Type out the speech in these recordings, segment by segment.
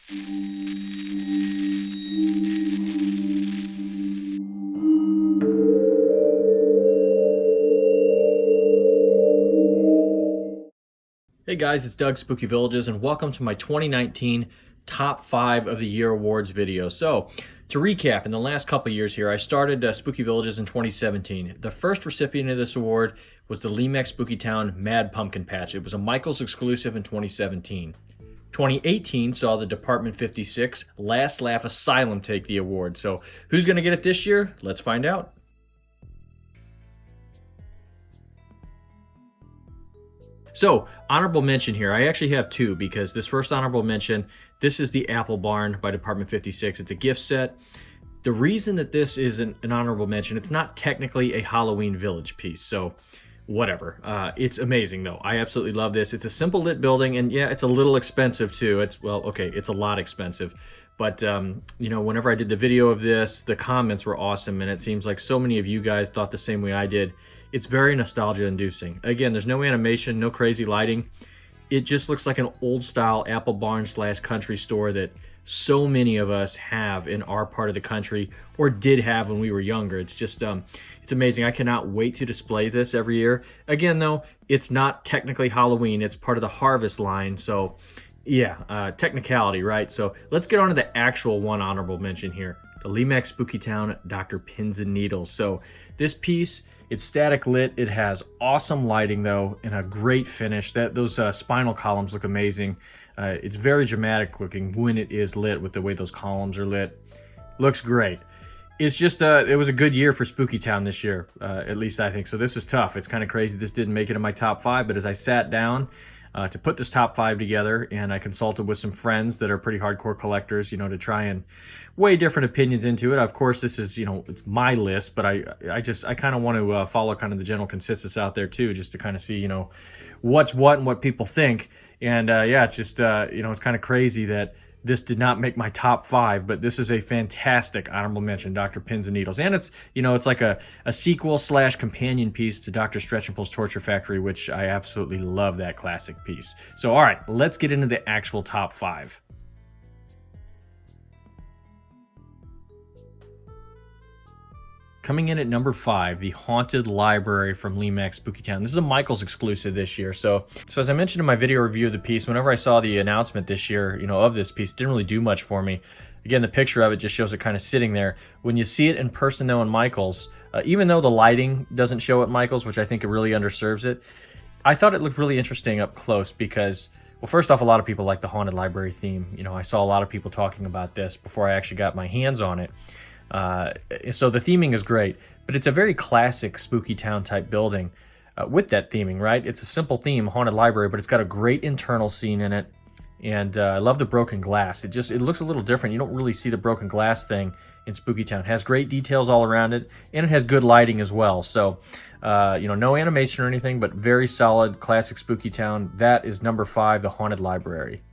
Hey guys, it's Doug Spooky Villages, and welcome to my 2019 Top 5 of the Year Awards video. So, to recap, in the last couple years here, I started Spooky Villages in 2017. The first recipient of this award was the Lemax Spooky Town Mad Pumpkin Patch. It was a Michaels exclusive in 2017. 2018 saw the Department 56 Last Laugh Asylum take the award. So, who's going to get it this year? Let's find out. So, honorable mention here. I actually have two, because this first honorable mention, this is the Apple Barn by Department 56. It's a gift set. The reason that this is an honorable mention, it's not technically a Halloween Village piece, so whatever. It's amazing, though. I absolutely love this. It's a simple lit building, and yeah, it's a little expensive, too. It's a lot expensive. But, you know, whenever I did the video of this, the comments were awesome, and it seems like so many of you guys thought the same way I did. It's very nostalgia-inducing. Again, there's no animation, no crazy lighting. It just looks like an old-style Apple Barn / country store that so many of us have in our part of the country, or did have when we were younger. It's just, it's amazing. I cannot wait to display this every year. Again, though, it's not technically Halloween. It's part of the Harvest line, so yeah, technicality, right? So let's get on to the actual one honorable mention here. The Lemax Spooky Town Dr. Pins and Needles. So this piece, it's static lit. It has awesome lighting, though, and a great finish. Those spinal columns look amazing. It's very dramatic looking when it is lit, with the way those columns are lit. Looks great. It's just, it was a good year for Spooky Town this year, at least I think. So this is tough. It's kind of crazy this didn't make it in my top 5, but as I sat down to put this top 5 together, and I consulted with some friends that are pretty hardcore collectors, you know, to try and weigh different opinions into it. Of course, this is, you know, it's my list, but I kind of want to follow kind of the general consensus out there too, just to kind of see, you know, what's what and what people think. And yeah, it's just, you know, it's kind of crazy that this did not make my top 5, but this is a fantastic honorable mention, Dr. Pins and Needles. And it's, you know, it's like a sequel / companion piece to Dr. Stretch and Pull's Torture Factory, which I absolutely love that classic piece. So, all right, let's get into the actual top 5. Coming in at number 5, the Haunted Library from Lemax Spooky Town. This is a Michaels exclusive this year. So as I mentioned in my video review of the piece, whenever I saw the announcement this year, you know, of this piece, it didn't really do much for me. Again, the picture of it just shows it kind of sitting there. When you see it in person, though, in Michaels, even though the lighting doesn't show at Michaels, which I think it really underserves it, I thought it looked really interesting up close because, well, first off, a lot of people like the Haunted Library theme. You know, I saw a lot of people talking about this before I actually got my hands on it. So the theming is great, but it's a very classic Spooky Town type building with that theming, right? It's a simple theme, Haunted Library, but it's got a great internal scene in it. And I love the broken glass. It looks a little different. You don't really see the broken glass thing in Spooky Town. It has great details all around it, and it has good lighting as well. So, you know, no animation or anything, but very solid classic Spooky Town. That is number 5, the Haunted Library.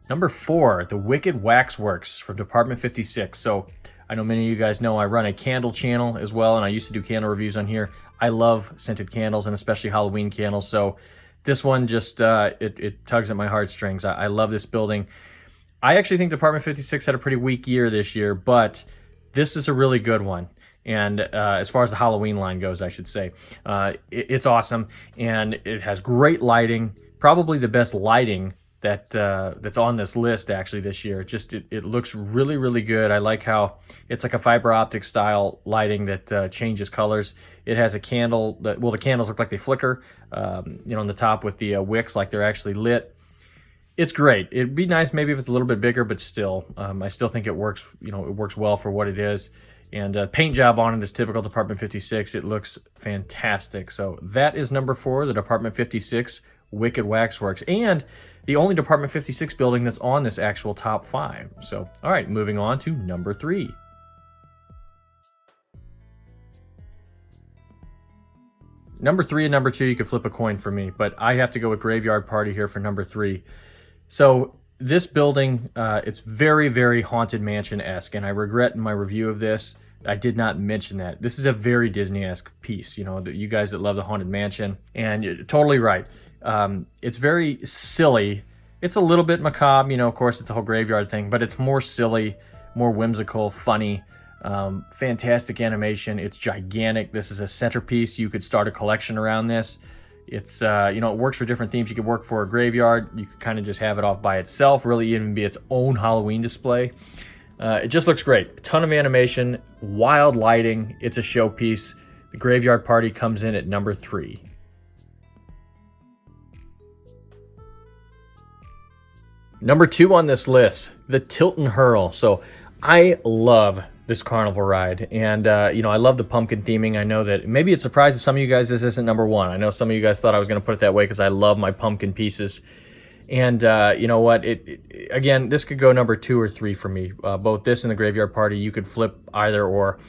Number 4, the Wicked Waxworks from Department 56. So I know many of you guys know I run a candle channel as well, and I used to do candle reviews on here. I love scented candles, and especially Halloween candles. So this one just, it tugs at my heartstrings. I love this building. I actually think Department 56 had a pretty weak year this year, but this is a really good one. And as far as the Halloween line goes, I should say, it's awesome, and it has great lighting, probably the best lighting that's on this list actually this year. It looks really, really good. I like how it's like a fiber optic style lighting that changes colors. It has a candle that, well, the candles look like they flicker, you know, on the top with the wicks like they're actually lit. It's great. It'd be nice maybe if it's a little bit bigger, but still, I still think it works. You know, it works well for what it is. And paint job on it is typical Department 56. It looks fantastic. So that is number 4, the Department 56 Wicked Waxworks, and the only Department 56 building that's on this actual top 5. So, all right, moving on to number 3. Number 3 and number 2, you could flip a coin for me, but I have to go with Graveyard Party here for number 3. So this building, it's very, very Haunted Mansion-esque, and I regret in my review of this, I did not mention that. This is a very Disney-esque piece, you know, you guys that love the Haunted Mansion, and you're totally right. It's very silly. It's a little bit macabre, you know, of course, it's the whole graveyard thing, but it's more silly, more whimsical, funny, fantastic animation. It's gigantic. This is a centerpiece. You could start a collection around this. It's, you know, it works for different themes. You could work for a graveyard. You could kind of just have it off by itself, really even be its own Halloween display. It just looks great. A ton of animation, wild lighting. It's a showpiece. The Graveyard Party comes in at number 3. Number 2 on this list, the Tilton Hurl. So I love this carnival ride, and you know, I love the pumpkin theming. I know that maybe it surprises some of you guys this isn't number 1. I know some of you guys thought I was going to put it that way because I love my pumpkin pieces. And you know what? Again, this could go number 2 or 3 for me. Both this and the Graveyard Party, you could flip either or.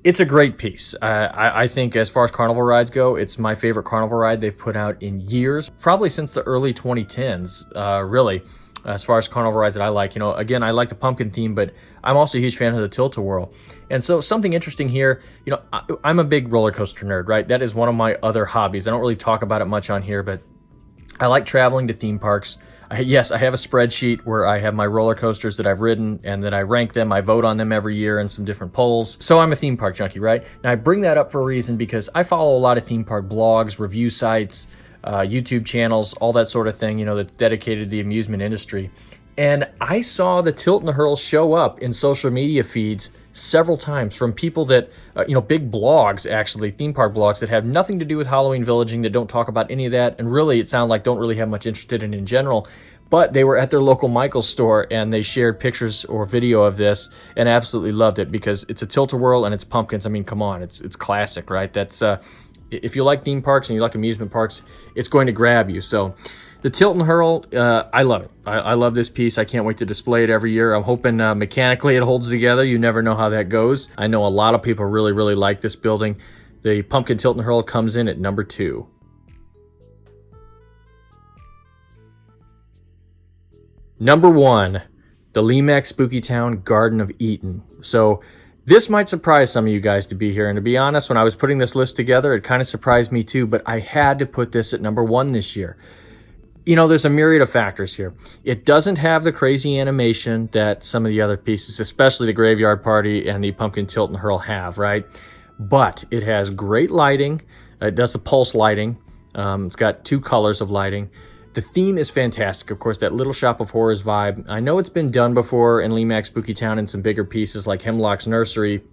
It's a great piece. I think as far as carnival rides go, it's my favorite carnival ride they've put out in years, probably since the early 2010s, really, as far as carnival rides that I like. You know, again, I like the pumpkin theme, but I'm also a huge fan of the Tilt-A-Whirl. And so something interesting here, you know, I'm a big roller coaster nerd, right? That is one of my other hobbies. I don't really talk about it much on here, but I like traveling to theme parks. Yes, I have a spreadsheet where I have my roller coasters that I've ridden and that I rank them. I vote on them every year in some different polls. So I'm a theme park junkie, right? Now I bring that up for a reason because I follow a lot of theme park blogs, review sites, YouTube channels, all that sort of thing, you know, that's dedicated to the amusement industry. And I saw the Tilton Hurl show up in social media feeds several times from people that, you know, big blogs, actually, theme park blogs that have nothing to do with Halloween villaging, that don't talk about any of that, and really, it sounds like don't really have much interest in general. But they were at their local Michael's store and they shared pictures or video of this and absolutely loved it because it's a Tilt-A-Whirl and it's pumpkins. I mean, come on, it's classic, right? That's if you like theme parks and you like amusement parks, it's going to grab you. So the Tilton Hurl, I love it. I love this piece. I can't wait to display it every year. I'm hoping mechanically it holds together. You never know how that goes. I know a lot of people really, really like this building. The Pumpkin Tilton Hurl comes in at number 2. Number 1, the Lemax Spooky Town Garden of Eden. So this might surprise some of you guys to be here. And to be honest, when I was putting this list together, it kind of surprised me too, but I had to put this at number 1 this year. You know, there's a myriad of factors here. It doesn't have the crazy animation that some of the other pieces, especially the Graveyard Party and the Pumpkin Tilton Hurl, have, right? But it has great lighting. It does the pulse lighting. It's got 2 colors of lighting. The theme is fantastic. Of course, that Little Shop of Horrors vibe. I know it's been done before in Lemax Spooky Town in some bigger pieces like Hemlock's Nursery,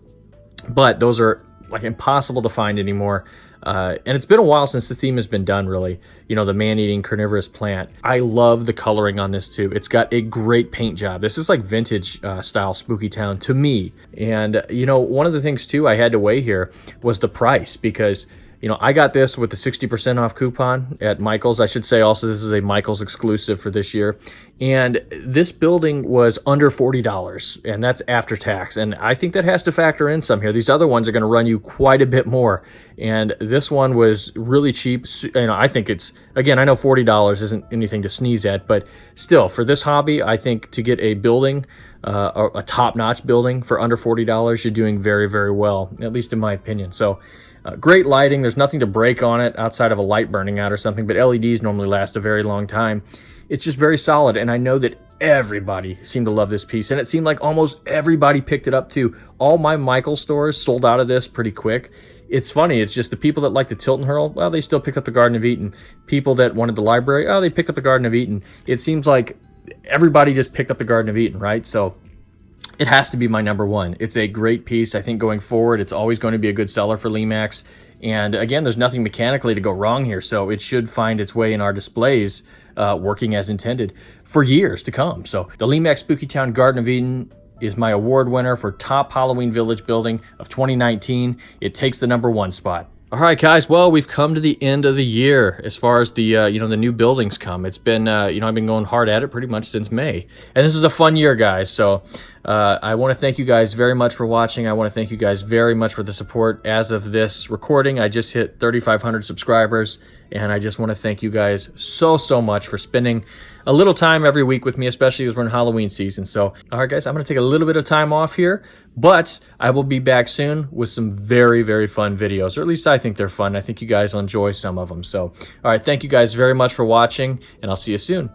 but those are like impossible to find anymore. And it's been a while since the theme has been done, really. You know, the man-eating carnivorous plant. I love the coloring on this too. It's got a great paint job. This is like vintage style Spooky Town to me. And you know, one of the things too I had to weigh here was the price, because you know, I got this with the 60% off coupon at Michael's. I should say also this is a Michael's exclusive for this year. And this building was under $40, and that's after tax. And I think that has to factor in some here. These other ones are going to run you quite a bit more. And this one was really cheap. You know, I think it's, again, I know $40 isn't anything to sneeze at, but still, for this hobby, I think to get a building, a top-notch building for under $40, you're doing very, very well, at least in my opinion. So, great lighting. There's nothing to break on it outside of a light burning out or something, but LEDs normally last a very long time. It's just very solid, and I know that everybody seemed to love this piece, and it seemed like almost everybody picked it up too. All my Michael stores sold out of this pretty quick. It's funny, it's just the people that like the Tilton Hurl, well, they still picked up the Garden of Eden. People that wanted the library, oh, they picked up the Garden of Eden. It seems like everybody just picked up the Garden of Eden, right? So it has to be my number 1. It's a great piece. I think going forward, it's always going to be a good seller for Lemax. And again, there's nothing mechanically to go wrong here, so it should find its way in our displays working as intended for years to come. So the Lemax Spooky Town Garden of Eden is my award winner for top Halloween Village building of 2019. It takes the number 1 spot. All right, guys. Well, we've come to the end of the year as far as the you know, the new buildings come. It's been you know, I've been going hard at it pretty much since May, and this is a fun year, guys. So I want to thank you guys very much for watching. I want to thank you guys very much for the support. As of this recording, I just hit 3,500 subscribers, And I just want to thank you guys so much for spending a little time every week with me, especially as we're in Halloween season. So, all right, guys, I'm going to take a little bit of time off here, but I will be back soon with some very fun videos, or at least I think they're fun. I think you guys will enjoy some of them. So, all right, thank you guys very much for watching, and I'll see you soon.